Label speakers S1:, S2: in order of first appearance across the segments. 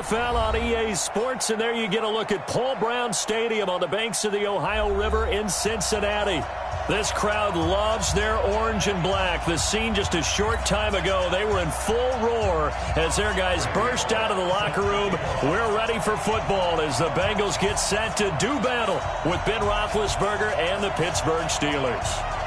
S1: NFL on EA Sports, and there you get a look at Paul Brown Stadium on the banks of the Ohio River in Cincinnati. This crowd loves their orange and black. The scene just a short time ago, they were in full roar as their guys burst out of the locker room. We're ready for football as the Bengals get set to do battle with Ben Roethlisberger and the Pittsburgh Steelers.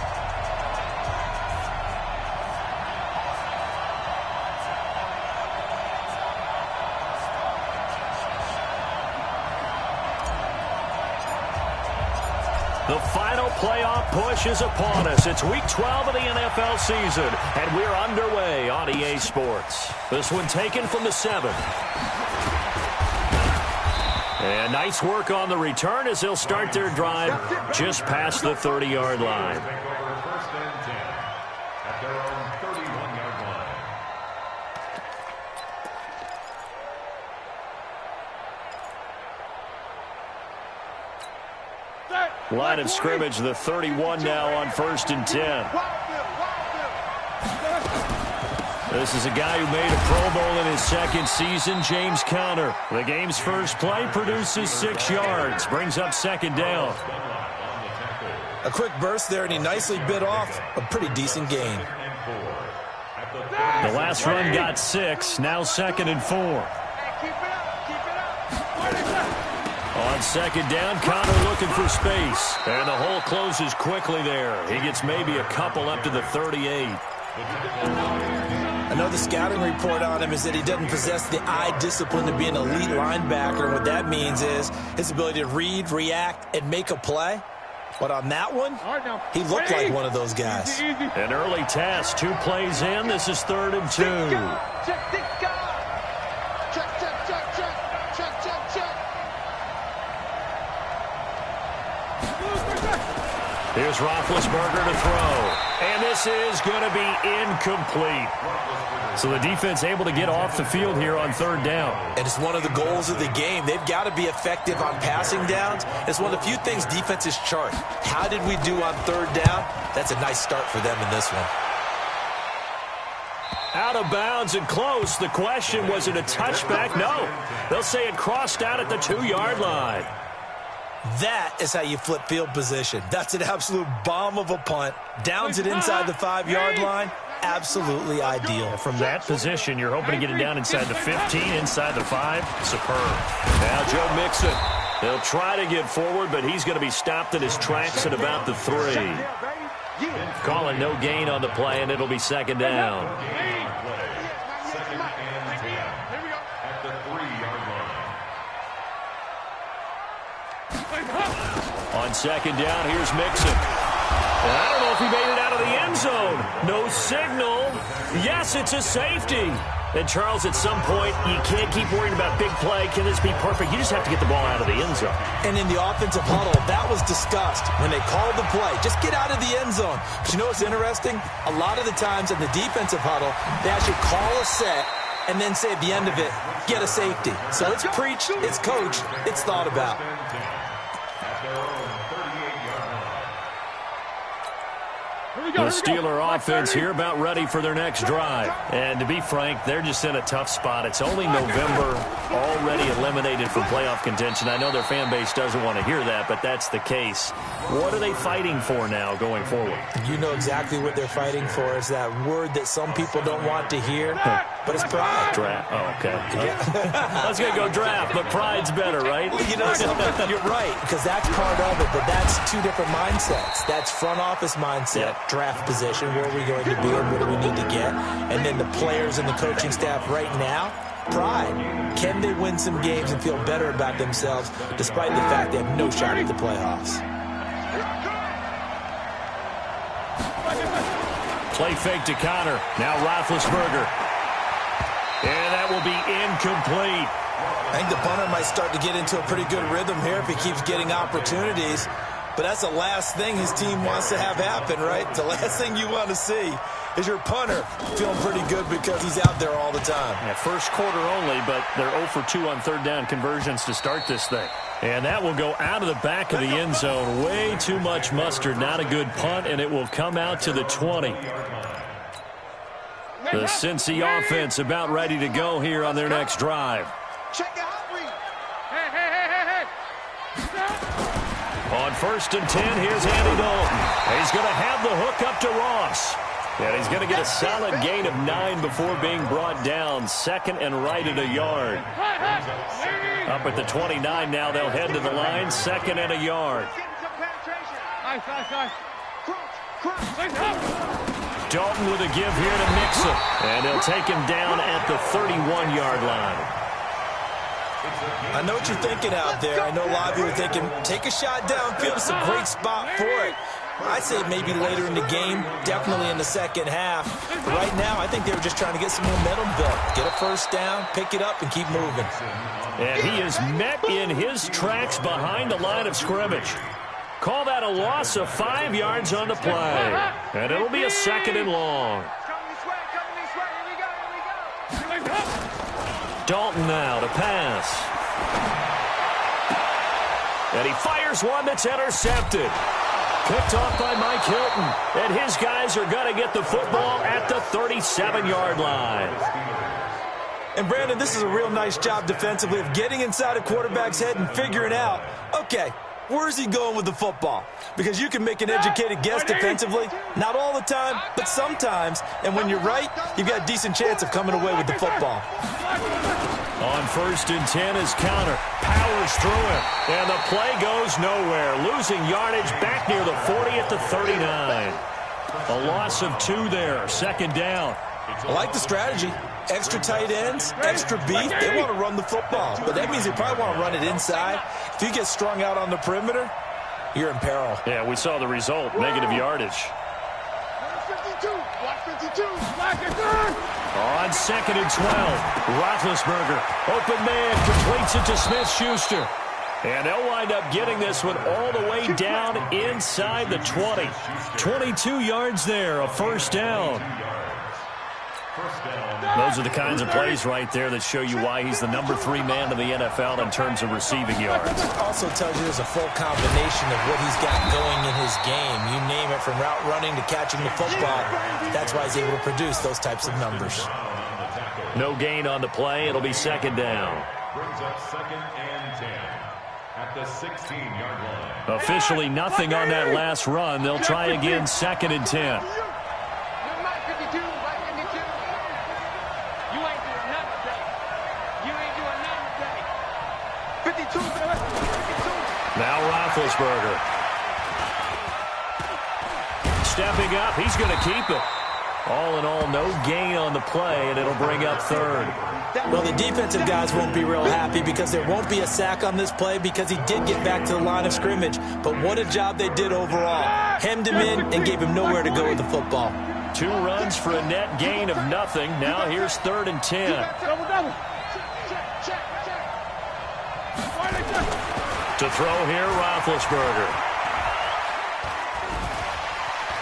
S1: The final playoff push is upon us. It's Week 12 of the NFL season, and we're underway on EA Sports. This one taken from the 7. And nice work on the return as they'll start their drive just past the 30-yard line. Line of scrimmage, the 31 now on 1st and 10. This is a guy who made a Pro Bowl in his second season, James Conner. The game's first play produces 6 yards, brings up 2nd down.
S2: A quick burst there, and he nicely bit off a pretty decent gain.
S1: The last run got 6, now 2nd and 4. On 2nd down, Conner looking for space. And the hole closes quickly there. He gets maybe a couple up to the 38.
S2: I know the scouting report on him is that he doesn't possess the eye discipline to be an elite linebacker. And what that means is his ability to read, react, and make a play. But on that one, he looked like one of those guys.
S1: An early test, 2 plays in. This is 3rd and 2. Here's Roethlisberger to throw. And this is going to be incomplete. So the defense able to get off the field here on 3rd down.
S2: And it's one of the goals of the game. They've got to be effective on passing downs. It's one of the few things defenses chart. How did we do on 3rd down? That's a nice start for them in this one.
S1: Out of bounds and close. The question, was it a touchback? No. They'll say it crossed out at the 2-yard line.
S2: That is how you flip field position. That's an absolute bomb of a punt. Downs it inside the 5-yard line. Absolutely ideal.
S1: From that position, you're hoping to get it down inside the 15, inside the 5. Superb. Now Joe Mixon. They'll try to get forward, but he's going to be stopped in his tracks at about the 3. Calling no gain on the play, and it'll be 2nd down. On 2nd down, here's Mixon. And I don't know if he made it out of the end zone. No signal. Yes, it's a safety. And, Charles, at some point, you can't keep worrying about big play. Can this be perfect? You just have to get the ball out of the end zone.
S2: And in the offensive huddle, that was discussed when they called the play. Just get out of the end zone. But you know what's interesting? A lot of the times in the defensive huddle, they actually call a set and then say at the end of it, get a safety. So it's preached, it's coached, it's thought about.
S1: The Steeler offense here about ready for their next drive. And to be frank, they're just in a tough spot. It's only November, already eliminated from playoff contention. I know their fan base doesn't want to hear that, but that's the case. What are they fighting for now going forward?
S2: You know exactly what they're fighting for. It's that word that some people don't want to hear, but it's pride.
S1: Draft. Oh, okay. Yeah. I was going to go draft, but pride's better, right?
S2: Well, you know something? You're right, because that's part of it, but that's 2 different mindsets. That's front office mindset, draft position, where are we going to be and what do we need to get? And then the players and the coaching staff right now, pride. Can they win some games and feel better about themselves despite the fact they have no shot at the playoffs?
S1: Play fake to Conner. Now Roethlisberger. And that will be incomplete.
S2: I think the punter might start to get into a pretty good rhythm here if he keeps getting opportunities. But that's the last thing his team wants to have happen, right? The last thing you want to see is your punter feeling pretty good because he's out there all the time.
S1: Yeah, first quarter only, but they're 0 for 2 on 3rd down conversions to start this thing. And that will go out of the back of the end zone. Way too much mustard. Not a good punt, and it will come out to the 20. The Cincy offense about ready to go here on their next drive. On 1st and 10, here's Andy Dalton. He's going to have the hook up to Ross. And he's going to get a solid gain of 9 before being brought down. Second and right at a yard. Up at the 29 now, they'll head to the line. Second and a yard. Dalton with a give here to Mixon. And they'll take him down at the 31-yard line.
S2: I know what you're thinking out there. I know a lot of you are thinking, take a shot downfield. It's a great spot for it. I'd say maybe later in the game, definitely in the second half. But right now, I think they were just trying to get some momentum built. Get a first down, pick it up, and keep moving.
S1: And he is met in his tracks behind the line of scrimmage. Call that a loss of 5 yards on the play. And it'll be a second and long. Dalton now to pass. And he fires one that's intercepted. Picked off by Mike Hilton. And his guys are going to get the football at the 37-yard line.
S2: And, Brandon, this is a real nice job defensively of getting inside a quarterback's head and figuring out, okay, where's he going with the football? Because you can make an educated guess defensively. Not all the time, but sometimes. And when you're right, you've got a decent chance of coming away with the football.
S1: On 1st and 10 is Counter. Powers through him. And the play goes nowhere. Losing yardage back near the 40 at the 39. A loss of 2 there. Second down.
S2: I like the strategy. Extra tight ends, extra beef. They want to run the football. But that means they probably want to run it inside. If you get strung out on the perimeter, you're in peril.
S1: Yeah, we saw the result. Negative yardage. On 2nd and 12, Roethlisberger, open man, completes it to Smith-Schuster. And they'll wind up getting this one all the way down inside the 20. 22 yards there, a first down. Those are the kinds of plays right there that show you why he's the number 3 man in the NFL in terms of receiving yards.
S2: Also tells you there's a full combination of what he's got going in his game. You name it, from route running to catching the football. That's why he's able to produce those types of numbers.
S1: No gain on the play. It'll be second down.
S3: Brings up 2nd and 10 at the 16-yard line.
S1: Officially nothing on that last run. They'll try again 2nd and 10. Now Roethlisberger. Stepping up, he's going to keep it. All in all, no gain on the play, and it'll bring up 3rd.
S2: Well, the defensive guys won't be real happy because there won't be a sack on this play because he did get back to the line of scrimmage. But what a job they did overall. Hemmed him in and gave him nowhere to go with the football.
S1: 2 runs for a net gain of nothing. Now here's 3rd and 10. To throw here, Roethlisberger.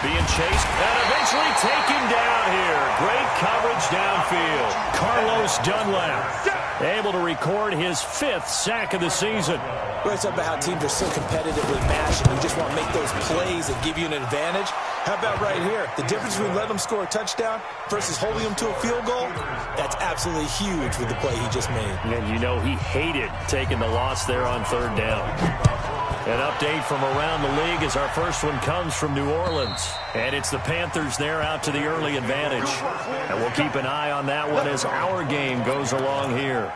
S1: Being chased and eventually taken down here. Great coverage downfield. Carlos Dunlap able to record his 5th sack of the season.
S2: We're talking about how teams are so competitively matched, and you just want to make those plays that give you an advantage. How about right here? The difference between letting them score a touchdown versus holding them to a field goal, that's absolutely huge with the play he just made.
S1: And you know he hated taking the loss there on 3rd down. An update from around the league as our first one comes from New Orleans. And it's the Panthers there out to the early advantage. And we'll keep an eye on that one as our game goes along here.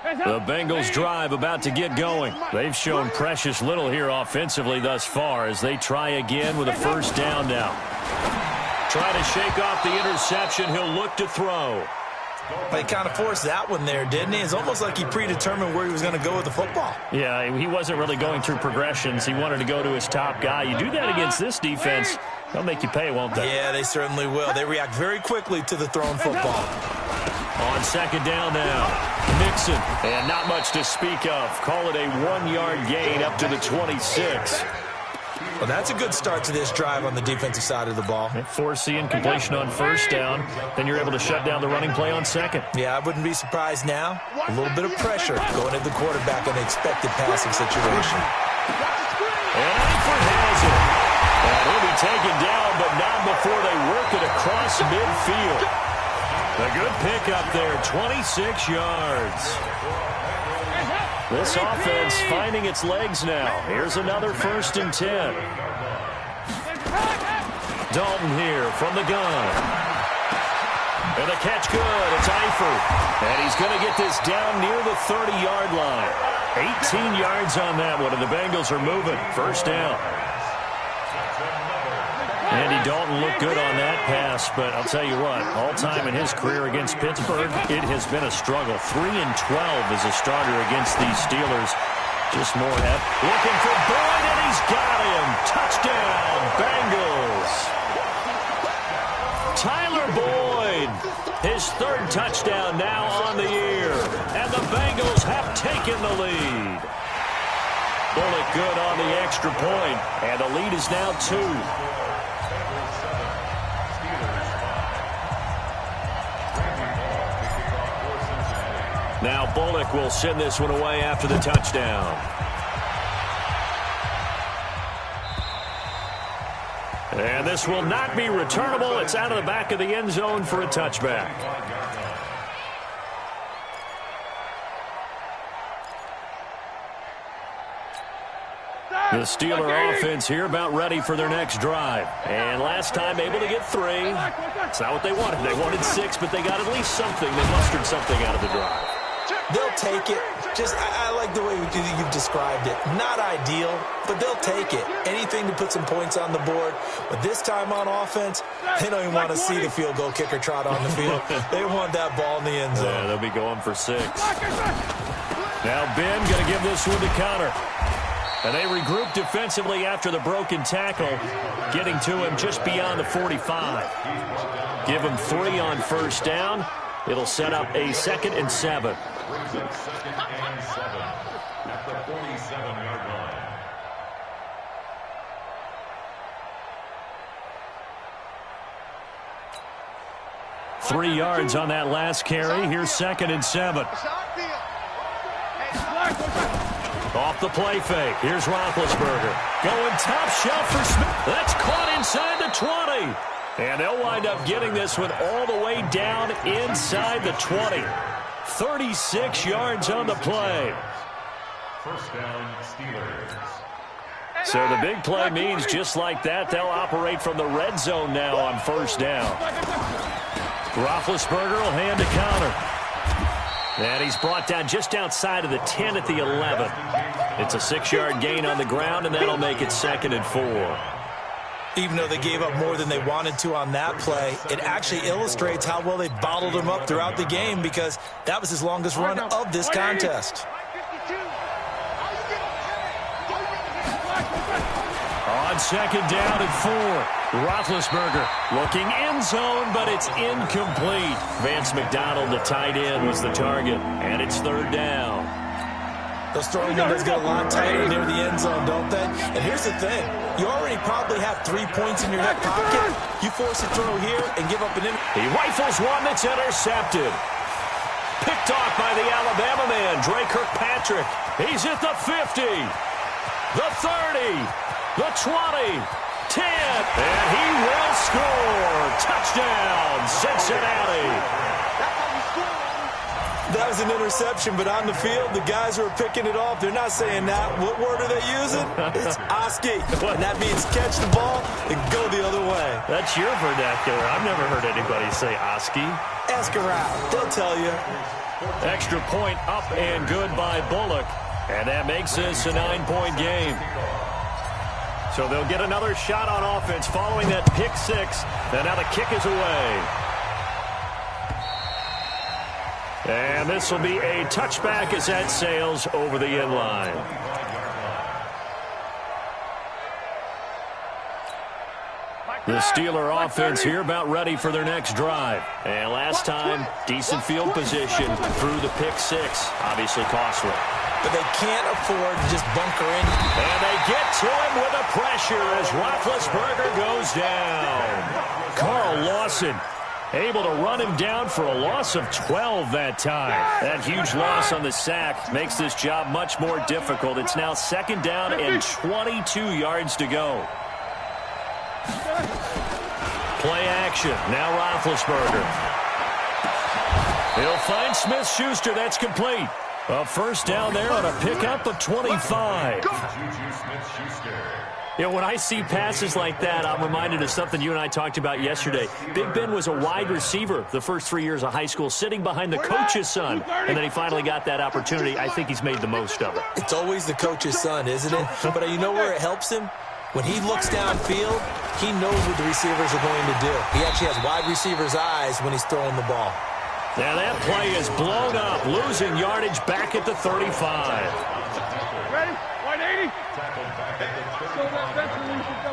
S1: The Bengals drive about to get going. They've shown precious little here offensively thus far as they try again with a first down now. Trying to shake off the interception, he'll look to throw.
S2: He kind of forced that one there, didn't he? It's almost like he predetermined where he was going to go with the football.
S1: Yeah, he wasn't really going through progressions. He wanted to go to his top guy. You do that against this defense, they'll make you pay, won't they?
S2: Yeah, they certainly will. They react very quickly to the thrown football.
S1: On 2nd down now, Mixon. And not much to speak of. Call it a 1-yard gain up to the 26.
S2: Well, that's a good start to this drive on the defensive side of the ball.
S1: Forcing completion on first down. Then you're able to shut down the running play on 2nd.
S2: Yeah, I wouldn't be surprised now. A little bit of pressure going at the quarterback in the expected passing situation.
S1: And Eifert has it. And he'll be be taken down, but not before they work it across midfield. A good pickup there, 26 yards. This offense finding its legs now. Here's another 1st and 10. Dalton here from the gun. And the catch good. It's Eifert. And he's going to get this down near the 30-yard line. 18 yards on that one, and the Bengals are moving. 1st down. Andy Dalton looked good on that pass, but I'll tell you what, all time in his career against Pittsburgh, it has been a struggle. 3-12 as a starter against these Steelers. Just more looking for Boyd, and he's got him. Touchdown, Bengals. Tyler Boyd, his 3rd touchdown now on the year, and the Bengals have taken the lead. Bullock good on the extra point, and the lead is now 2. Now Bullock will send this one away after the touchdown. And this will not be returnable. It's out of the back of the end zone for a touchback. The Steeler offense here about ready for their next drive. And last time able to get 3. It's not what they wanted. They wanted 6, but they got at least something. They mustered something out of the drive.
S2: They'll take it. I like the way you've described it. Not ideal, but they'll take it. Anything to put some points on the board. But this time on offense, they don't even want to see the field goal kicker trot on the field. They want that ball in the end zone.
S1: Yeah, they'll be going for 6. Now Ben going to give this one to Connor. And they regroup defensively after the broken tackle, getting to him just beyond the 45. Give him 3 on 1st down. It'll set up a 2nd and 7.
S3: 2nd and 7 at the 47-yard line.
S1: Three yards on that last carry. Here's 2nd and 7. Off the play fake. Here's Roethlisberger. Going top shelf for Smith. That's caught inside the 20. And they'll wind up getting this one all the way down inside the 20. 36 yards on the play.
S3: 1st down, Steelers.
S1: So the big play means just like that, they'll operate from the red zone now on 1st down. Roethlisberger will hand to Connor. And he's brought down just outside of the 10 at the 11. It's a 6-yard gain on the ground, and that'll make it 2nd and 4.
S2: Even though they gave up more than they wanted to on that play, it actually illustrates how well they bottled him up throughout the game, because that was his longest run of this contest.
S1: On 2nd down and 4, Roethlisberger looking end zone, but it's incomplete. Vance McDonald, the tight end, was the target, and it's 3rd down.
S2: Those throwing windows get a lot tighter near the end zone, don't they? And here's the thing. You already probably have 3 points in your hip pocket. You force a throw here and give up an
S1: He rifles one that's intercepted. Picked off by the Alabama man, Dre Kirkpatrick. He's at the 50, the 30, the 20, 10, and he will score. Touchdown, Cincinnati.
S2: That was an interception, but on the field, the guys who are picking it off, they're not saying that. What word are they using? It's Oski. And that means catch the ball and go the other way.
S1: That's your vernacular. I've never heard anybody say Oski.
S2: Ask around. They'll tell you.
S1: Extra point up and good by Bullock. And that makes this a 9-point game. So they'll get another shot on offense following that pick 6. And now the kick is away. And this will be a touchback as that sails over the end line. The Steeler offense here about ready for their next drive. And last time, decent field position through the pick 6. Obviously costly.
S2: But they can't afford to just bunker in.
S1: And they get to him with the pressure as Roethlisberger goes down. Carl Lawson able to run him down for a loss of 12 that time. That huge loss on the sack makes this job much more difficult. It's now 2nd down and 22 yards to go. Play action. Now Roethlisberger. He'll find Smith-Schuster. That's complete. A first down there on a pickup of 25. You know, when I see passes like that, I'm reminded of something you and I talked about yesterday. Big Ben was a wide receiver the first 3 years of high school, sitting behind the coach's son, and then he finally got that opportunity. I think he's made the most of it.
S2: It's always the coach's son, isn't it? But you know where it helps him? When he looks downfield, he knows what the receivers are going to do. He actually has wide receivers' eyes when he's throwing the ball.
S1: Now that play is blown up, losing yardage back at the 35.
S4: Ready? 180. So that's where we should go.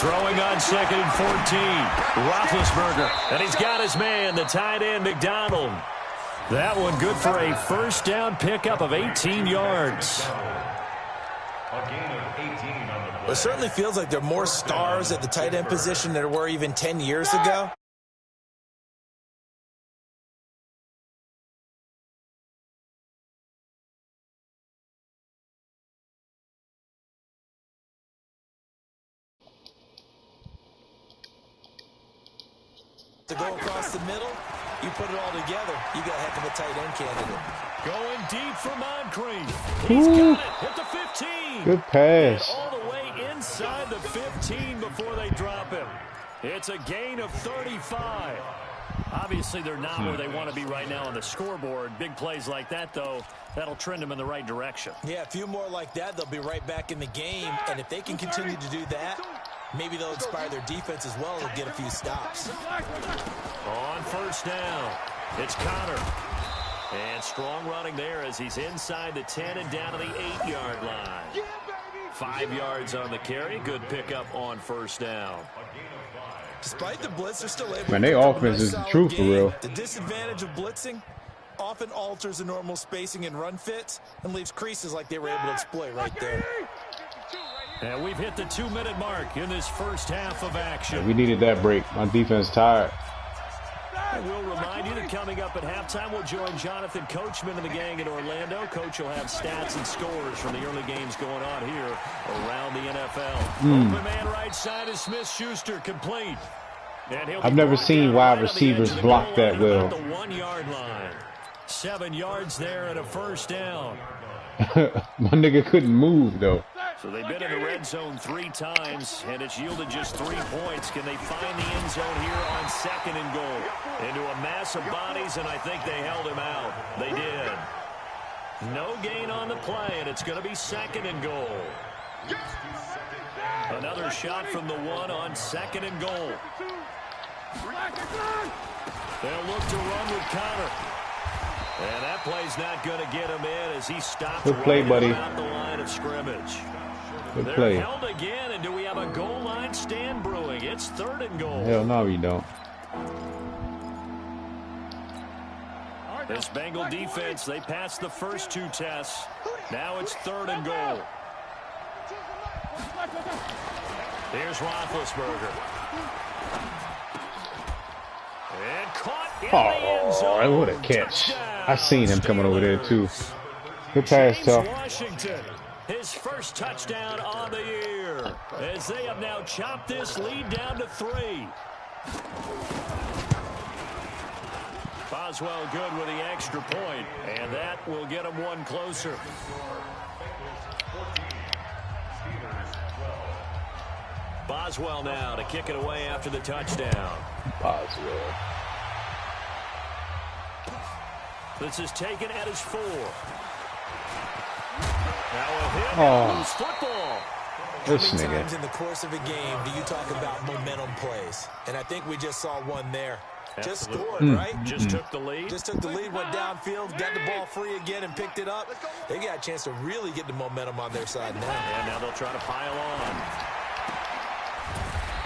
S1: Throwing on 2nd and 14. Roethlisberger, and he's got his man, the tight end, McDonald. That one good for a first down pickup of 18 yards.
S2: It certainly feels like there are more stars at the tight end position than there were even 10 years ago. To go across the middle, you put it all together, you got a heck of a tight end candidate.
S1: Going deep for Moncrief. He's got it at the 15.
S5: Good pass.
S1: All the way inside the 15 before they drop him. It's a gain of 35. Obviously, they're not where they want to be right now on the scoreboard. Big plays like that, though, that'll trend them in the right direction.
S2: Yeah, a few more like that, they'll be right back in the game. And if they can continue to do that, maybe they'll inspire their defense as well and get a few stops.
S1: On first down, it's Connor. And strong running there as he's inside the 10 and down to the 8-yard line. 5 yards on the carry. Good pickup on first down.
S2: Despite the blitz, they're still able
S5: Man,
S2: to
S5: their
S2: pick up a
S5: offense is the
S2: nice
S5: truth
S2: solid
S5: for real.
S2: game. The disadvantage of blitzing often alters the normal spacing and run fits and leaves creases like they were able to exploit right there.
S1: And we've hit the 2-minute mark in this first half of action.
S5: We needed that break. My defense tired.
S1: And we'll remind you that coming up at halftime, we'll join Jonathan Coachman and the gang in Orlando. Coach will have stats and scores from the early games going on here around the NFL. Open man right side is Smith-Schuster, complete.
S5: I've never seen wide receivers block that well.
S1: The 1-yard line. 7 yards there and a first down.
S5: My nigga couldn't move, though.
S1: So they've been in the red zone 3 times, and it's yielded just 3 points. Can they find the end zone here on 2nd and goal? Into a mass of bodies, and I think they held him out. They did. No gain on the play, and it's going to be 2nd and goal. Another shot from the 1 on 2nd and goal. They'll look to run with Connor. And that play's not going to get him in as he stops
S5: Good play,
S1: right
S5: buddy.
S1: around the line of scrimmage.
S5: Good
S1: They're
S5: play.
S1: held again, and do we have a goal line stand brewing? It's 3rd and goal.
S5: Hell no, you don't.
S1: This Bengal defense, they passed the first 2 tests. Now it's 3rd and goal. Here's Roethlisberger. And caught in the end zone.
S5: Oh, what a catch. I seen him coming over there, too. Good pass, Tuff.
S1: Washington, his first touchdown on the year, as they have now chopped this lead down to 3. Boswell good with the extra point, and that will get him 1 closer. Boswell now to kick it away after the touchdown.
S5: Boswell.
S1: This is taken at his 4. Now a hit, loose football.
S5: This
S2: How many
S5: nigga.
S2: times in the course of a game do you talk about momentum plays? And I think we just saw one there. Just scored, right?
S1: Just took the lead.
S2: Just took the lead, went downfield, got the ball free again, and picked it up. They got a chance to really get the momentum on their side now.
S1: And now they'll try to pile on.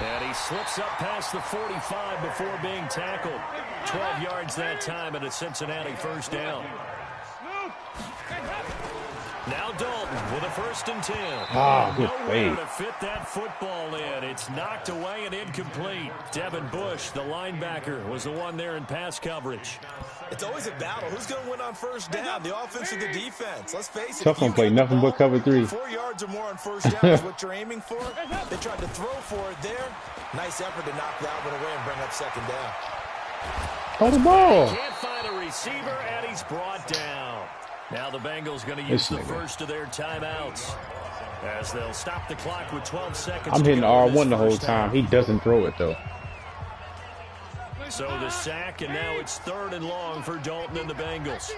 S1: And he slips up past the 45 before being tackled. 12 yards that time, and a Cincinnati first down. Now Dalton with a first and 10.
S5: Ah, good
S1: Nowhere
S5: play.
S1: to fit that football in. It's knocked away and incomplete. Devin Bush, the linebacker, was the one there in pass coverage.
S2: It's always a battle. Who's going to win on first down, the offense or the defense? Let's face it.
S5: Tough one play, nothing but cover 3.
S2: 4 yards or more on first down is what you're aiming for. They tried to throw for it there. Nice effort to knock that one away and bring up second down.
S5: Throw the ball.
S1: Can't find a receiver, and he's brought down. Now the Bengals going to use the first of their timeouts as they'll stop the clock with 12 seconds.
S5: I'm hitting R1 the whole time. He doesn't throw it, though.
S1: So the sack, and now it's 3rd and long for Dalton and the Bengals.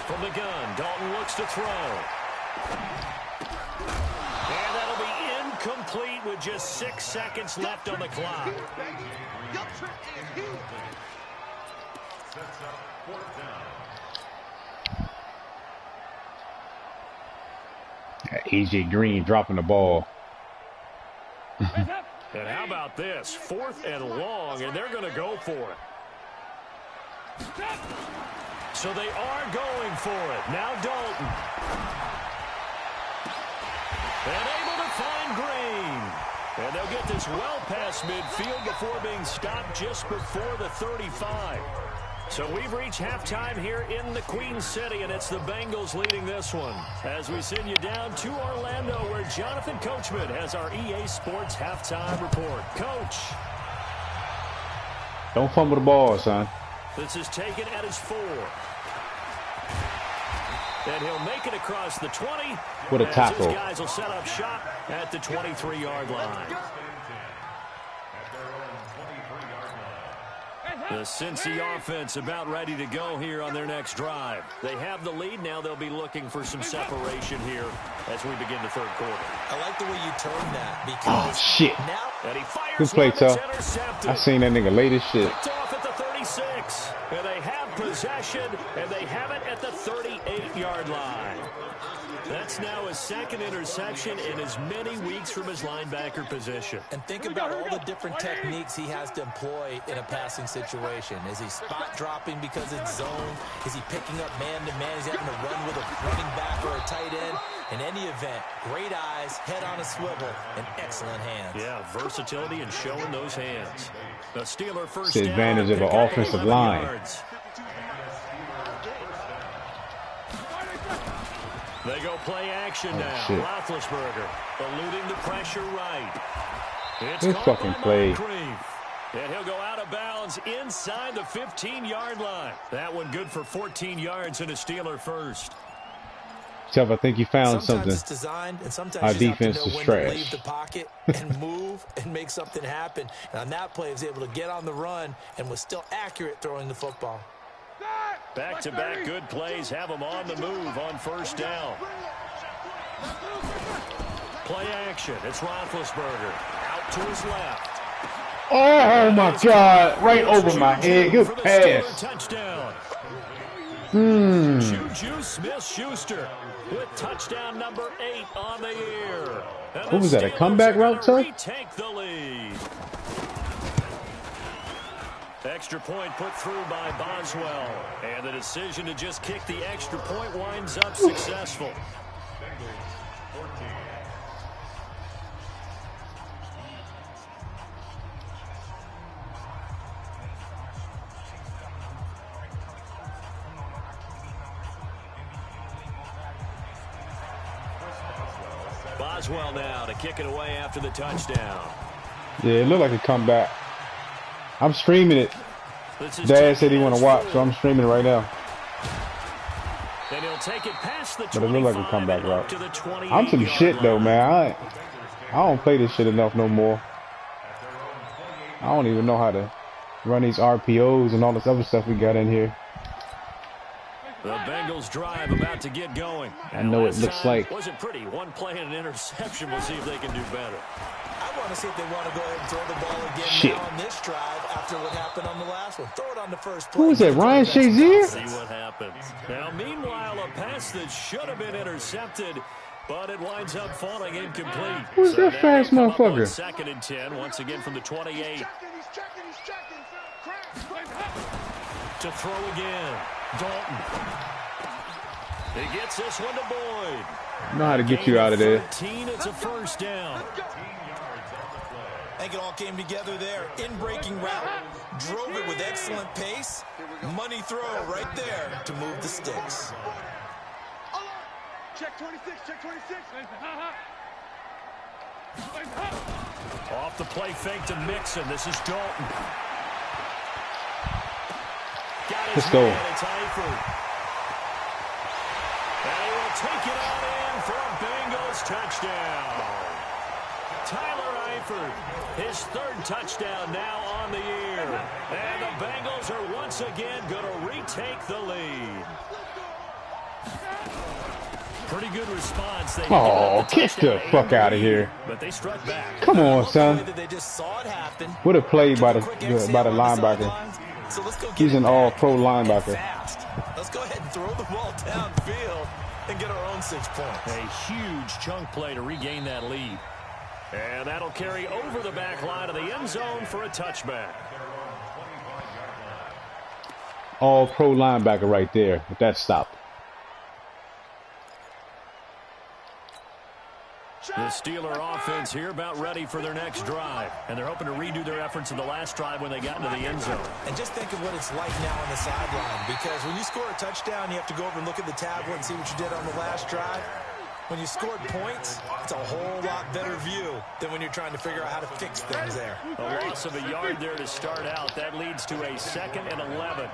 S1: From the gun, Dalton looks to throw. And that'll be incomplete with just 6 seconds left on the clock.
S5: AJ Green dropping the ball.
S1: And how about this? 4th and long, and they're going to go for it. So they are going for it. Now Dalton. And able to find Green. And they'll get this well past midfield before being stopped just before the 35. So we've reached halftime here in the Queen City, and it's the Bengals leading this one. As we send you down to Orlando, where Jonathan Coachman has our EA Sports halftime report. Coach.
S5: Don't fumble the ball, son.
S1: This is taken at his 4. And he'll make it across the 20.
S5: What a tackle.
S1: His guys will set up shop at the 23-yard line. The Cincy offense about ready to go here on their next drive. They have the lead. Now they'll be looking for some separation here as we begin the 3rd quarter.
S2: I like the way you turned that because
S5: shit.
S2: Now
S1: and he fires.
S5: Good play, Tough.
S1: Intercepted.
S5: I seen that nigga late as shit.
S1: Picked off at the 36. And they have possession, and they have it at the 38-yard line. That's now his 2nd interception in as many weeks from his linebacker position.
S2: And think about all the different techniques he has to employ in a passing situation. Is he spot dropping because it's zone? Is he picking up man-to-man? Is he having to run with a running back or a tight end? In any event, great eyes, head on a swivel, and excellent hands.
S1: Yeah, versatility and showing those hands. The Steeler first
S5: It's the advantage of an offensive line.
S1: Yards. They go play action now.
S5: Shit.
S1: Roethlisberger eluding the pressure right. It's
S5: Good fucking play.
S1: And he'll go out of bounds inside the 15-yard line. That one good for 14 yards and a Steeler first.
S5: Tough, I think you found
S2: sometimes
S5: something.
S2: It's designed, and sometimes
S5: Our
S2: you
S5: defense
S2: have to know
S5: is
S2: when
S5: trash.
S2: to leave the pocket and move and make something happen. And on that play, he was able to get on the run and was still accurate throwing the football.
S1: Back-to-back good plays have them on the move on first down. Play action. It's Roethlisberger out to his left.
S5: Oh my God! Right over my head. Good pass.
S1: Touchdown. Juju Smith-Schuster with touchdown number 8 on the year. And
S5: What was that, a
S1: Steelers
S5: comeback
S1: are gonna
S5: route, Tuck?
S1: retake the lead. Extra point put through by Boswell. And the decision to just kick the extra point winds up successful. Boswell now to kick it away after the touchdown.
S5: Yeah, it looked like a comeback. I'm streaming it. Dad said he want to watch, so I'm streaming it right now.
S1: And he'll take it past the
S5: But it looked like a comeback route.
S1: to the 28
S5: I'm some shit though, man. I don't play this shit enough no more. I don't even know how to run these RPOs and all this other stuff we got in here.
S1: The Bengals drive about to get going.
S5: I know it looks like.
S1: Wasn't pretty. One play and an interception. We'll see if they can do better.
S2: I want to see if they want to go ahead and throw the ball again
S5: Shit.
S2: now on this drive after what happened on the last one. Throw it on the first play.
S5: Who is that, Ryan Shazier?
S1: See what happens. Now, meanwhile, a pass that should have been intercepted but it winds up falling incomplete.
S5: Who's that fast motherfucker?
S1: 2nd and 10, once again from the 28. To throw again, Dalton. He gets this one to Boyd.
S5: Know how to get you out of there.
S1: 13, it's a first down.
S2: I think it all came together there. In-breaking route. Drove it with excellent pace. Money throw right there to move the sticks.
S4: Check 26, check 26.
S1: Off the play fake to Mixon. This is Dalton.
S5: Let's go.
S1: It's Eifert. And he will take it on in for a Bengals touchdown. Tyler Eifert, his 3rd touchdown now on the year. And the Bengals are once again going to retake the lead. Pretty good response.
S5: Oh, get the fuck out of here.
S1: But they struck back.
S5: Come on, son.
S2: They just saw it happen.
S5: What a play by the linebacker.
S2: So let's go get
S5: He's an all-pro linebacker.
S2: Let's go ahead and throw the ball downfield and get our own 6 points.
S1: A huge chunk play to regain that lead. And that'll carry over the back line of the end zone for a touchback.
S5: All-pro linebacker right there with that stop.
S1: The Steeler offense here about ready for their next drive. And they're hoping to redo their efforts in the last drive when they got into the end zone.
S2: And just think of what it's like now on the sideline. Because when you score a touchdown, you have to go over and look at the tablet and see what you did on the last drive. When you scored points, it's a whole lot better view than when you're trying to figure out how to fix things there.
S1: A loss of a yard there to start out. That leads to a 2nd and 11.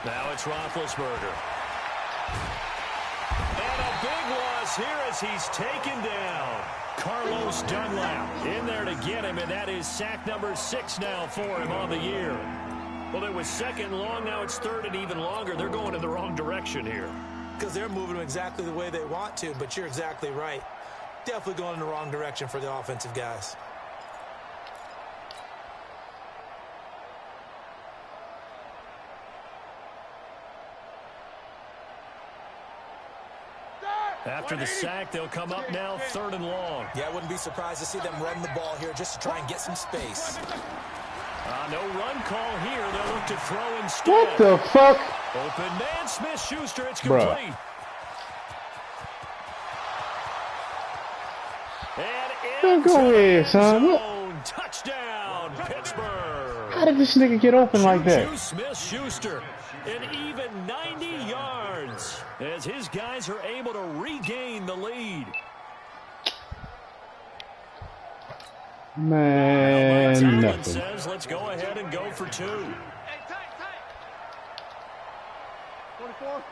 S1: Now it's Roethlisberger. And a big loss here as he's taken down. Carlos Dunlap in there to get him, and that is sack number 6 now for him on the year. Well, it was 2nd long, now it's 3rd and even longer. They're going in the wrong direction here.
S2: Because they're moving exactly the way they want to, but you're exactly right. Definitely going in the wrong direction for the offensive guys.
S1: After the sack, they'll come up now 3rd and long.
S2: Yeah, I wouldn't be surprised to see them run the ball here just to try and get some space.
S1: No run call here. They'll look to throw instead.
S5: What the fuck?
S1: Open man, Smith-Schuster. It's complete.
S5: Bruh.
S1: And
S5: Go ahead, son. What?
S1: Touchdown, Pittsburgh.
S5: How did this nigga get open like that?
S1: Smith-Schuster, an even 90 yards as his guys are able to regain the lead.
S5: Man, nothing.
S1: Says, let's go ahead and go for 2.
S4: 24.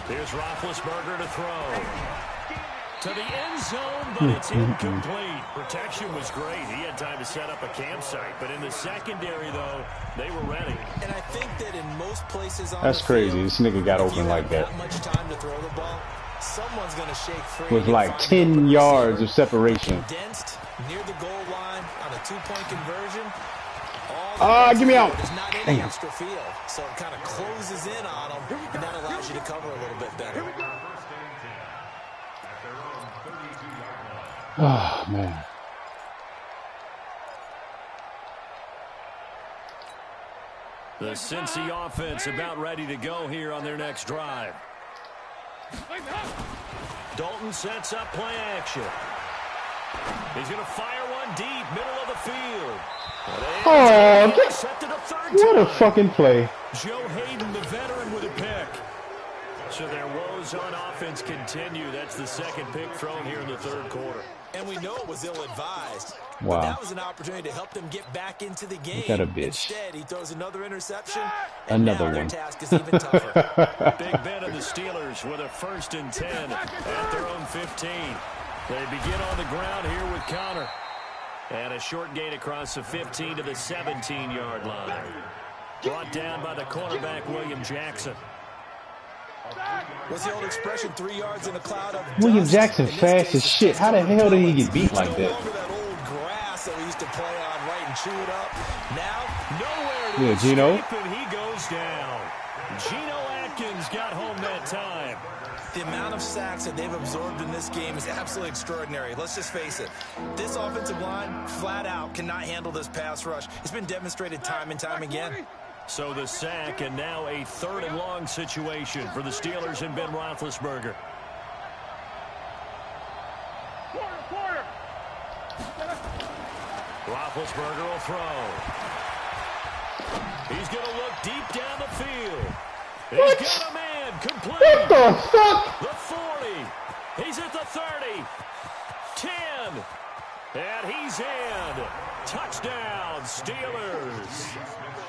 S1: Here's Roethlisberger to throw. To the end zone, but it's incomplete. Protection was great. He had time to set up a campsite. But in the secondary, though, they were ready.
S2: And I think that in most places on
S5: That's
S2: the
S5: crazy.
S2: field,
S5: This nigga got open like that.
S2: much time to throw the ball, someone's going to shake free.
S5: With like 10 yards of separation.
S2: Condensed near the goal line on a 2-point conversion.
S5: Give me out.
S2: There's not any extra field, so it kind of closes in on them, and that allows you to cover a little bit better.
S5: Oh, man.
S1: The Cincy offense about ready to go here on their next drive. Dalton sets up play action. He's going to fire one deep, middle of the field.
S5: Oh,
S1: set to the 3rd
S5: what a
S1: time.
S5: fucking play.
S1: Joe Hayden, the veteran, with a pick. So their woes on offense continue. That's the 2nd pick thrown here in the 3rd quarter.
S2: And we know it was ill-advised.
S5: Wow.
S2: But that was an opportunity to help them get back into the game.
S5: Look at a bitch.
S2: Instead, he throws another interception.
S5: Another
S2: now their
S5: one.
S2: task is even tougher.
S1: Big Ben of the Steelers with a 1st and 10 at their own 15. They begin on the ground here with Connor. And a short gain across the 15 to the 17-yard line. Brought down by the cornerback, William Jackson.
S2: What's the old expression? 3 yards in a cloud of
S5: William
S2: dust.
S5: Jackson
S2: In this
S5: fast
S2: case,
S5: as shit. How the hell did he get beat like
S2: no
S5: that?
S2: longer that old grass that we used to play on, right, and chew it up. Now, nowhere to
S5: Yeah, Gino.
S1: escape, and he goes down. Geno Atkins got home that time.
S2: The amount of sacks that they've absorbed in this game is absolutely extraordinary. Let's just face it. This offensive line, flat out, cannot handle this pass rush. It's been demonstrated time and time again.
S1: So the sack, and now a 3rd and long situation for the Steelers and Ben Roethlisberger. Roethlisberger will throw. He's going to look deep down the field. He's got a man complete.
S5: What the fuck?
S1: The 40. He's at the 30. 10. And he's in. Touchdown, Steelers.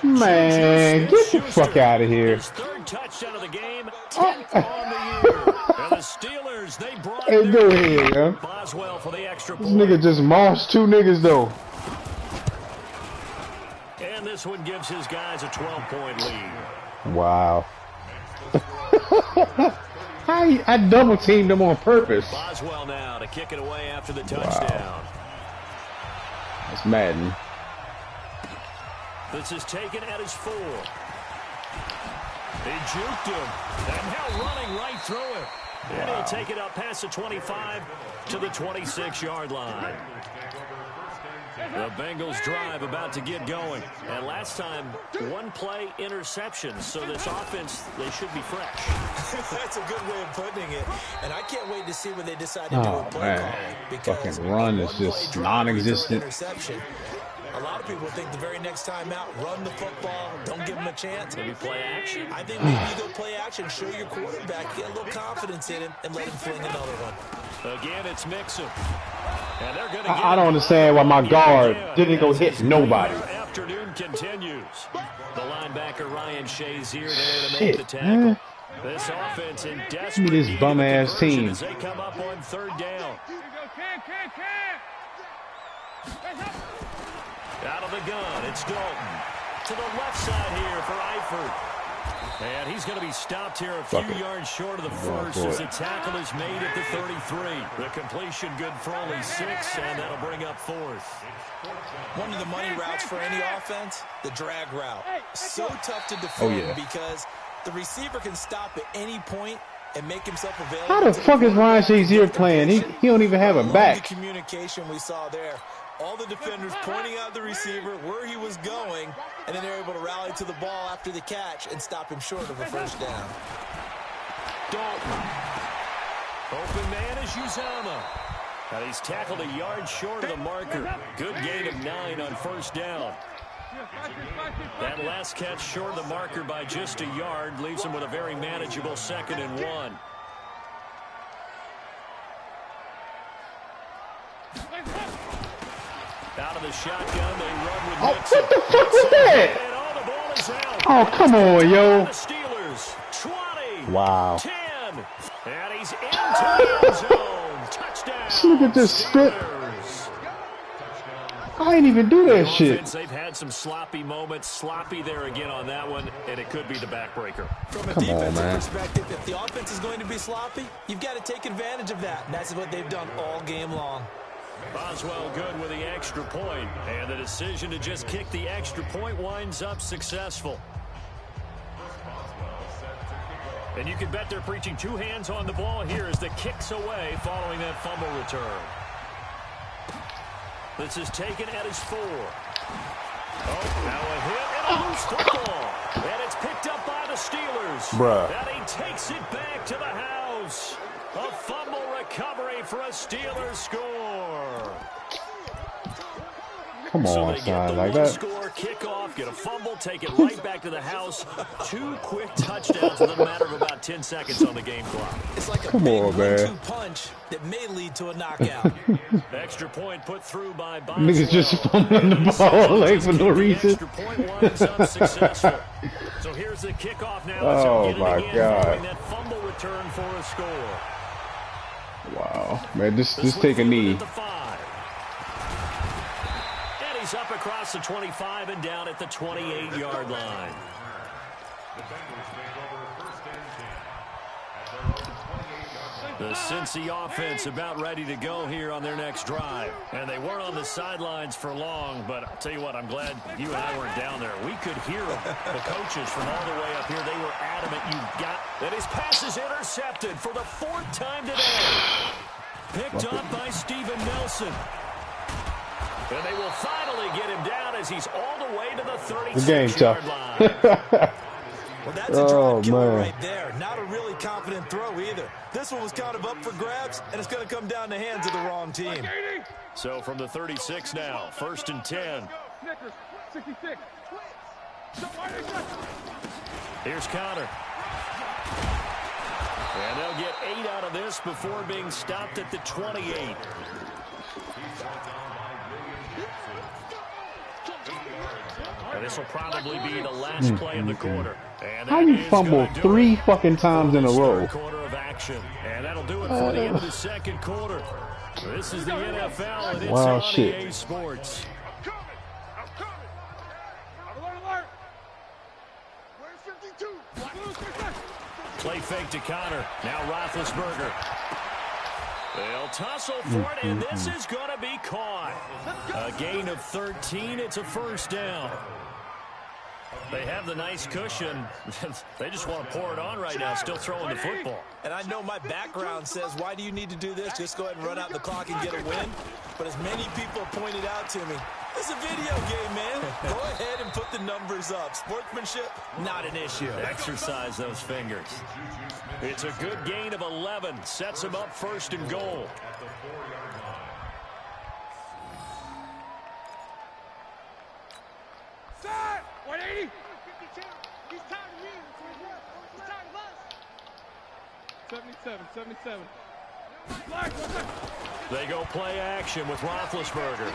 S5: Man, get the fuck out of here.
S1: His 3rd touchdown of the game, 10th on the year. And the Steelers, they brought
S5: Hey, go ahead, yo.
S1: Boswell for the extra
S5: This
S1: point.
S5: nigga just mossed 2 niggas, though.
S1: And this one gives his guys a 12-point lead.
S5: Wow. I double teamed them on purpose.
S1: Boswell now to kick it away after the touchdown.
S5: That's Madden.
S1: This is taken at his 4. He juked him. And now running right through it. And he'll take it up past the 25 to the 26-yard line. The Bengals drive about to get going. And last time, 1 play interception. So this offense, they should be fresh.
S2: That's a good way of putting it. And I can't wait to see what they decide to do with play calling. Because
S5: fucking run is just non-existent.
S2: Interception. A lot of people think the very next time out, run the football, don't give them a chance.
S1: Maybe play action.
S2: I think maybe you go play action, show your quarterback, get a little confidence in him, and let him fling another one.
S1: Again, it's Mixon. And they're going to
S5: I don't understand why my guard didn't go hit nobody.
S1: Afternoon continues. The linebacker Ryan Shazier there to
S5: Shit,
S1: make the tackle.
S5: man.
S1: This offense in
S5: Give
S1: desperate
S5: me this
S1: need
S5: bum
S1: of
S5: ass
S1: conversion
S5: team.
S1: as they come up on 3rd down. Out of the gun, it's Dalton. To the left side here for Eifert. And he's going to be stopped here a few yards short of the first as the tackle is made at the 33. The completion good for only 6, and that'll bring up 4th.
S2: One of the money routes for any offense, the drag route. So tough to defend because the receiver can stop at any point and make himself available.
S5: How the fuck is Ryan Shazier playing? He don't even have a back.
S2: The communication we saw there. All the defenders pointing out the receiver where he was going, and then they're able to rally to the ball after the catch and stop him short of a 1st down.
S1: Dalton. Open man is Uzama. And he's tackled a yard short of the marker. Good gain of 9 on 1st down. That last catch short of the marker by just a yard leaves him with a very manageable 2nd and 1. Out of the shotgun, they run with Mixon.
S5: What the fuck was that?
S1: And all the ball is out.
S5: Oh, come on, yo.
S1: The Steelers, 20.
S5: Wow.
S1: 10. And he's into the end zone. Touchdown.
S5: Look at this strip. I ain't even do that shit.
S1: They've had some sloppy moments. Sloppy there again on that one, and it could be the backbreaker.
S2: From a defensive perspective, if the offense is going to be sloppy, you've got to take advantage of that. And that's what they've done all game long.
S1: Boswell good with the extra point, and the decision to just kick the extra point winds up successful. And you can bet they're preaching 2 hands on the ball here as the kick's away following that fumble return. This is taken at his 4. Oh, now a hit and a loose football. And it's picked up by the Steelers.
S5: Bruh.
S1: And he takes it back to the house. A fumble recovery for a Steelers score.
S5: Come on, son, like that.
S1: Score, kick off, get a fumble, take it right back to the house. 2 quick touchdowns within a matter of about 10 seconds on the game clock.
S2: It's like a big 1-2 punch that may lead to a knockout.
S1: Extra point put through by Boswell.
S5: Niggas just fumbling the ball like for no reason.
S1: Extra point winds up successful. So here's the kickoff now.
S5: Oh my God.
S1: That fumble return for a score.
S5: Wow, man, just take a knee.
S1: He's up across the 25 and down at the 28-yard line. The Cincy offense about ready to go here on their next drive. And they weren't on the sidelines for long, but I'll tell you what, I'm glad you and I weren't down there. We could hear them. The coaches from all the way up here, they were adamant. You've got that. His pass is intercepted for the 4th time today. Picked up by Steven Nelson. And they will finally get him down as he's all the way to the 36-yard line.
S2: Well, that's a drive killer right there. Not a really confident throw either. This one was kind of up for grabs, and it's going to come down the hands of the wrong team.
S1: So from the 36 now, 1st and 10. Here's Connor. And they'll get 8 out of this before being stopped at the 28. And this will probably be the last play of the quarter. And
S5: how you fumble 3 fucking times in a row?
S1: Quarter of action. And that'll do it for the end of the 2nd quarter. This is the NFL, and it's on EA Sports. Play fake to Connor. Now Roethlisberger. They'll tussle for it, and this is going to be caught. A gain of 13. It's a 1st down. They have the nice cushion. They just want to pour it on right now, still throwing the football.
S2: And I know my background says, why do you need to do this? Just go ahead and run out the clock and get a win. But as many people pointed out to me, it's a video game, man. Go ahead and put the numbers up. Sportsmanship, not an issue.
S1: Exercise those fingers. It's a good gain of 11. Sets him up 1st and goal.
S4: Set! 180! He's tired of me. He's tired of us. 77.
S1: They go play action with Roethlisberger.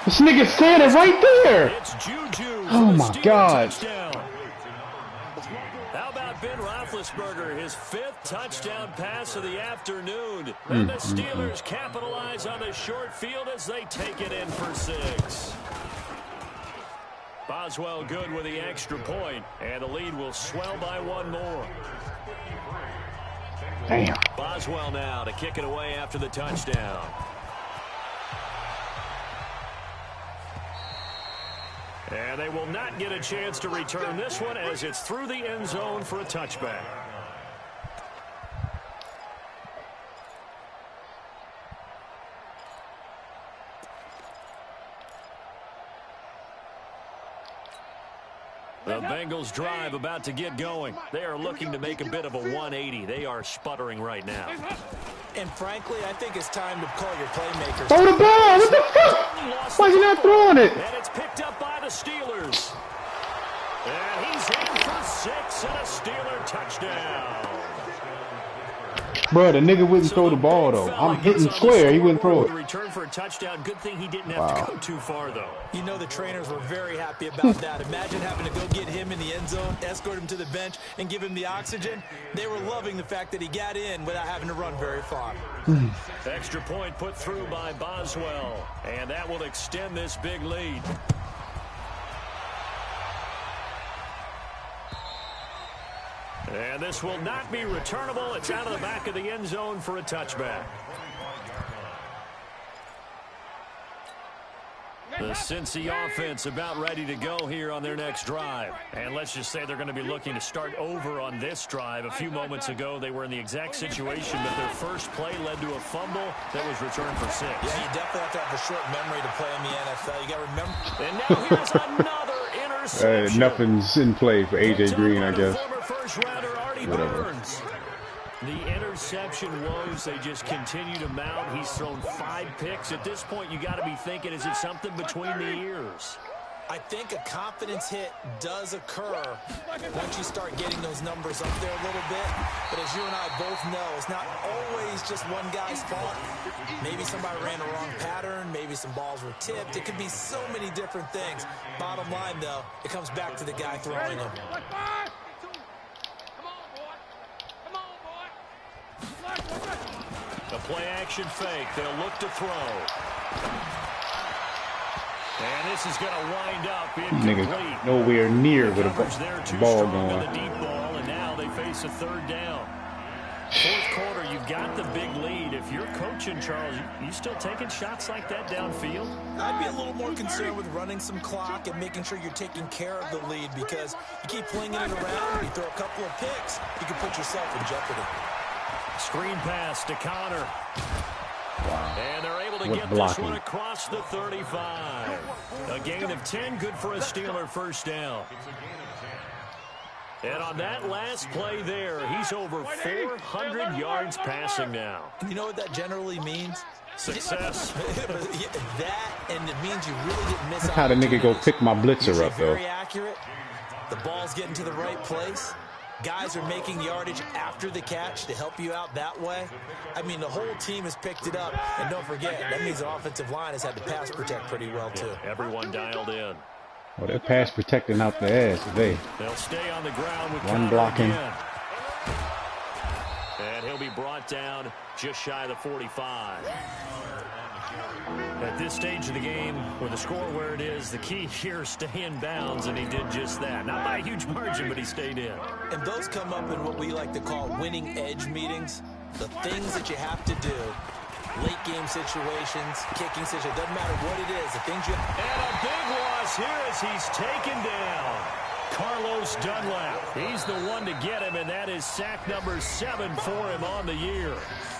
S5: This nigga's standing right there.
S1: It's Juju.
S5: Oh my God.
S1: How about Ben Roethlisberger, his 5th touchdown pass of the afternoon. And the Steelers capitalize on the short field as they take it in for 6. Boswell good with the extra point, and the lead will swell by 1 more.
S5: Damn.
S1: Boswell now to kick it away after the touchdown. And they will not get a chance to return this one as it's through the end zone for a touchback. The Bengals drive about to get going. They are looking to make a bit of a 180. They are sputtering right now.
S2: And frankly, I think it's time to call your playmakers.
S5: Throw the ball! What the fuck? Why is he not throwing it?
S1: And it's picked up by the Steelers. And he's in for 6 and a Steeler touchdown.
S5: Bro, the nigga wouldn't throw the ball, though. I'm hitting square. He wouldn't throw it.
S1: Return for a touchdown. Good thing he didn't have to go too far, though.
S2: You know the trainers were very happy about that. Imagine having to go get him in the end zone, escort him to the bench, and give him the oxygen. They were loving the fact that he got in without having to run very far.
S1: Extra point put through by Boswell, and that will extend this big lead. And this will not be returnable. It's out of the back of the end zone for a touchback. The Cincy offense about ready to go here on their next drive. And let's just say they're going to be looking to start over on this drive. A few moments ago, they were in the exact situation that their first play led to a fumble that was returned for 6.
S2: Yeah, you definitely have to have a short memory to play in the NFL. You got to remember.
S1: And now here's another interception.
S5: Nothing's in play for A.J. Green, I guess.
S1: Whatever. The interception woes, they just continue to mount. He's thrown 5 picks. At this point, you got to be thinking, is it something between the ears?
S2: I think a confidence hit does occur once you start getting those numbers up there a little bit. But as you and I both know, it's not always just one guy's fault. Maybe somebody ran the wrong pattern. Maybe some balls were tipped. It could be so many different things. Bottom line, though, it comes back to the guy throwing them.
S1: The play-action fake. They'll look to throw. And this is going to wind up incomplete.
S5: Nigga nowhere near with a ball going.
S1: On the deep ball, and now they face a 3rd down. Fourth quarter, you've got the big lead. If you're coaching, Charles, you still taking shots like that downfield?
S2: I'd be a little more concerned with running some clock and making sure you're taking care of the lead, because you keep flinging it around, you throw a couple of picks, you can put yourself in jeopardy.
S1: Screen pass to Connor.
S5: Wow.
S1: And they're able to get
S5: blocking.
S1: this one across the 35. A gain of 10, good for a Steeler first down. And on that last play there, he's over 400 yards passing now.
S2: You know what that generally means?
S1: Success.
S2: That, and it means you really didn't miss out.
S5: Look how the nigga go pick my blitzer up, though.
S2: Very accurate. The ball's getting to the right place. Guys are making yardage after the catch to help you out that way. I mean, the whole team has picked it up. And don't forget, that means the offensive line has had to pass protect pretty well, too.
S1: Everyone dialed in.
S5: Oh, they're pass protecting out the ass today.
S1: They'll stay on the ground with
S5: One blocking.
S1: Again. And he'll be brought down just shy of the 45. At this stage of the game, with the score where it is, the key here is stay in bounds, and he did just that. Not by a huge margin, but he stayed in.
S2: And those come up in what we like to call winning edge meetings. The things that you have to do. Late game situations, kicking situations, doesn't matter what it is. The things you have.
S1: And a big loss here as he's taken down. Carlos Dunlap. He's the one to get him, and that is sack number 7 for him on the year.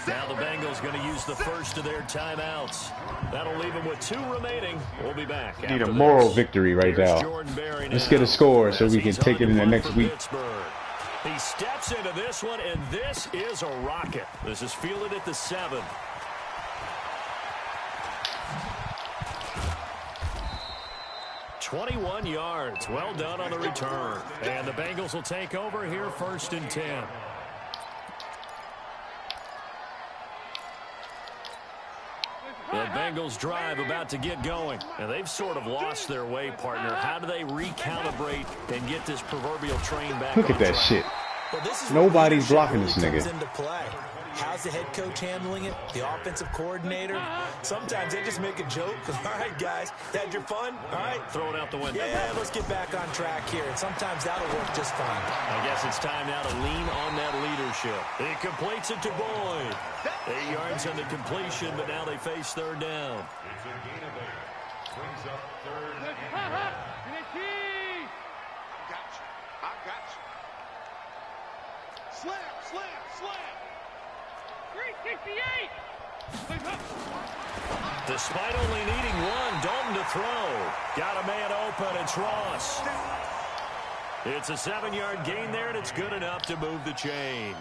S1: Now the Bengals going to use the first of their timeouts. That'll leave them with 2 remaining. We'll be back.
S5: Need a moral victory right now. Let's get a score so we can take it in the next week.
S1: He steps into this one, and this is a rocket. This is fielded at the 7. "21 yards. Well done on the return. And the Bengals will take over here, 1st and 10. The Bengals drive about to get going. And they've sort of lost their way, partner. How do they recalibrate and get this proverbial train back?
S5: Look at that shit.
S2: Well, this is
S5: Nobody's blocking this
S2: really
S5: nigga.
S2: comes into play. How's the head coach handling it? The offensive coordinator? Sometimes they just make a joke. All right, guys, had your fun? All right.
S1: Throw it out the window.
S2: Yeah, let's get back on track here. And sometimes that'll work just fine.
S1: I guess it's time now to lean on that leadership. He completes it to Boyd. 8 yards on the completion, but now they face 3rd down.
S3: It's a gain of 8. Brings up 3rd and 8.
S4: I got you. Slam, slam, slam. 368.
S1: Despite only needing 1, Dalton to throw. Got a man open. It's Ross. It's a 7-yard gain there, and it's good enough to move the chains.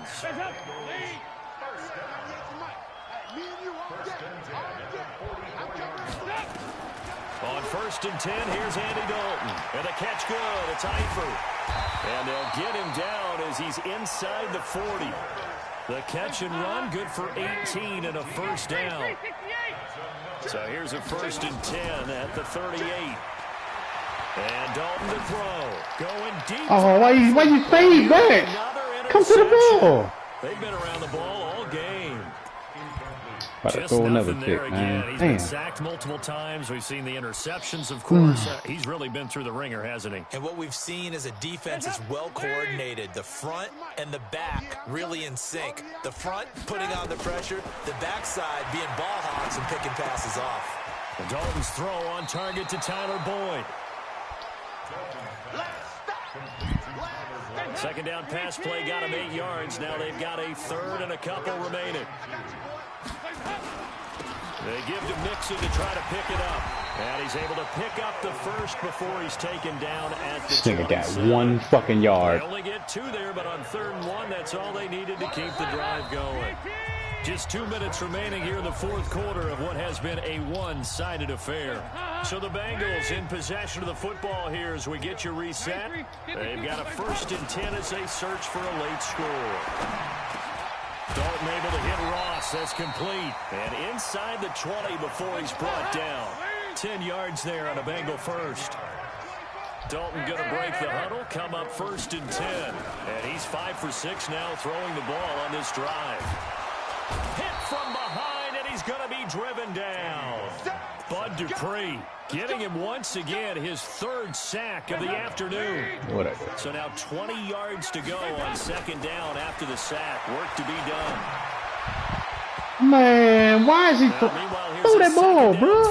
S1: On 1st and 10, here's Andy Dalton. And the catch good. It's Eifert. And they'll get him down as he's inside the 40. The catch and run, good for 18 and a 1st down. So here's a 1st and 10 at the 38. And Dalton to throw. Going deep.
S5: Oh, why you fade back? Come to the ball.
S1: They've been around the ball all game.
S5: About to throw another pick, man.
S1: He's
S5: Damn.
S1: been sacked multiple times. We've seen the interceptions, of course. He's really been through the ringer, hasn't he?
S2: And what we've seen is a defense that's well coordinated. The front and the back really in sync. The front putting on the pressure. The backside being ball hawks and picking passes off.
S1: And Dalton's throw on target to Tyler Boyd. Second down pass play got him 8 yards. Now they've got a 3rd and a couple remaining. They give to Mixon to try to pick it up. And he's able to pick up the first before he's taken down at the 27.
S5: This nigga got 1 fucking yard.
S1: They only get 2 there, but on 3rd and 1, that's all they needed to keep the drive going. Just 2 minutes remaining here in the 4th quarter of what has been a one-sided affair. So the Bengals in possession of the football here as we get you reset. They've got a 1st and 10 as they search for a late score. Dalton able to hit Ross. That's complete. And inside the 20 before he's brought down. 10 yards there on a Bengal first. Dalton going to break the huddle, come up 1st and 10. And he's 5 for 6 now throwing the ball on this drive. Hit from behind, and he's going to be driven down. Bud Dupree giving him once again his 3rd sack of the afternoon.
S5: Whatever.
S1: So now 20 yards to go on 2nd down after the sack. Work to be done.
S5: Man, why is he throw that ball, bro?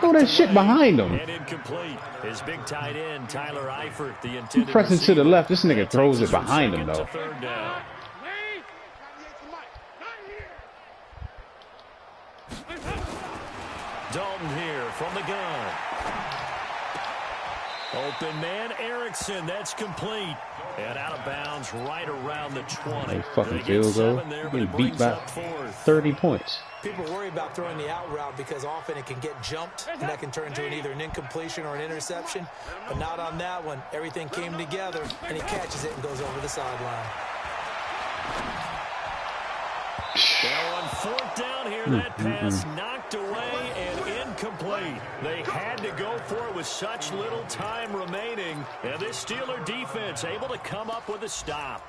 S5: Throw that shit behind him.
S1: And incomplete. His big tight end, Tyler Eifert, the intended
S5: Pressing to the
S1: receiver.
S5: left. This nigga throws it behind him, though.
S1: 3rd down. Dalton here from the gun. Open man, Erickson. That's complete. And out of bounds right around the 20.
S5: That fucking field goal. Getting beat by 30 points.
S2: People worry about throwing the out route because often it can get jumped, and that can turn into either an incompletion or an interception. But not on that one. Everything came together, and he catches it and goes over the sideline.
S1: Now on 4th down here, that pass knocked away and incomplete. They had to go for it with such little time remaining. And this Steeler defense able to come up with a stop.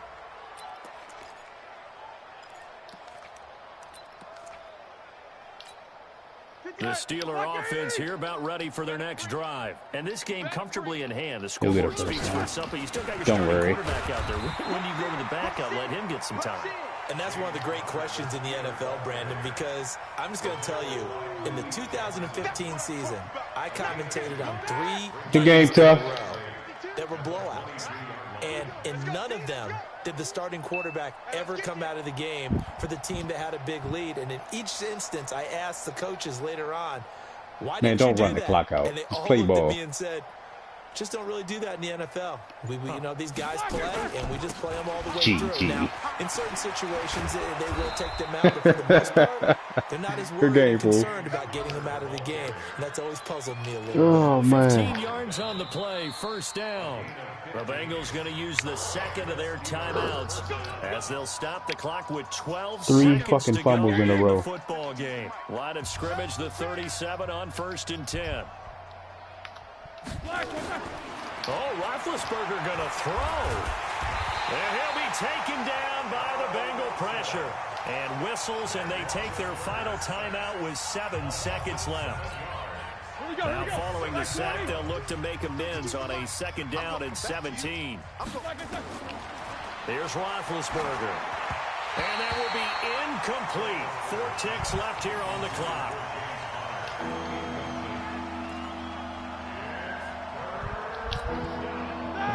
S1: The Steeler offense here about ready for their next drive. And this game comfortably in hand. The scoreboard speaks for itself, but you still got your starting quarterback out there. When do you go to the backup, let him get some time?
S2: And that's one of the great questions in the NFL, Brandon, because I'm just going to tell you, in the 2015 season, I commentated on 3
S5: games tough
S2: that were blowouts. And in none of them did the starting quarterback ever come out of the game for the team that had a big lead. And in each instance, I asked the coaches later on, why didn't you do that?
S5: Don't run the clock out.
S2: And they
S5: Just
S2: all
S5: play
S2: looked
S5: ball.
S2: at me and said, just don't really do that in the NFL. We you know, these guys play, and we just play them all the way through. Now, in certain situations, they will take them out, but for the most part, they're not as worried and concerned about getting them out of the game. And that's always puzzled me a little bit.
S5: Oh, man.
S1: 15 yards on the play, 1st down. The Bengals going to use the 2nd of their timeouts as they'll stop the clock with 12 seconds
S5: fucking
S1: to
S5: fumbles
S1: go
S5: in a row.
S1: the football game. Line of scrimmage, the 37 on 1st and 10. Oh, Roethlisberger going to throw. And he'll be taken down by the Bengal pressure. And whistles, and they take their final timeout with 7 seconds left. Now following the sack, they'll look to make amends on a 2nd down and 17. Here's Roethlisberger. And that will be incomplete. 4 ticks left here on the clock.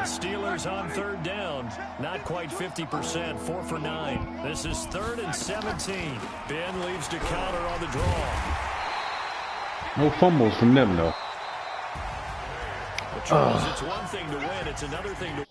S1: Steelers on 3rd down. Not quite 50%. 4 for 9. This is 3rd and 17. Ben leaves to counter on the draw.
S5: No fumbles from them, though.
S1: Charles, it's one thing to win. It's another thing to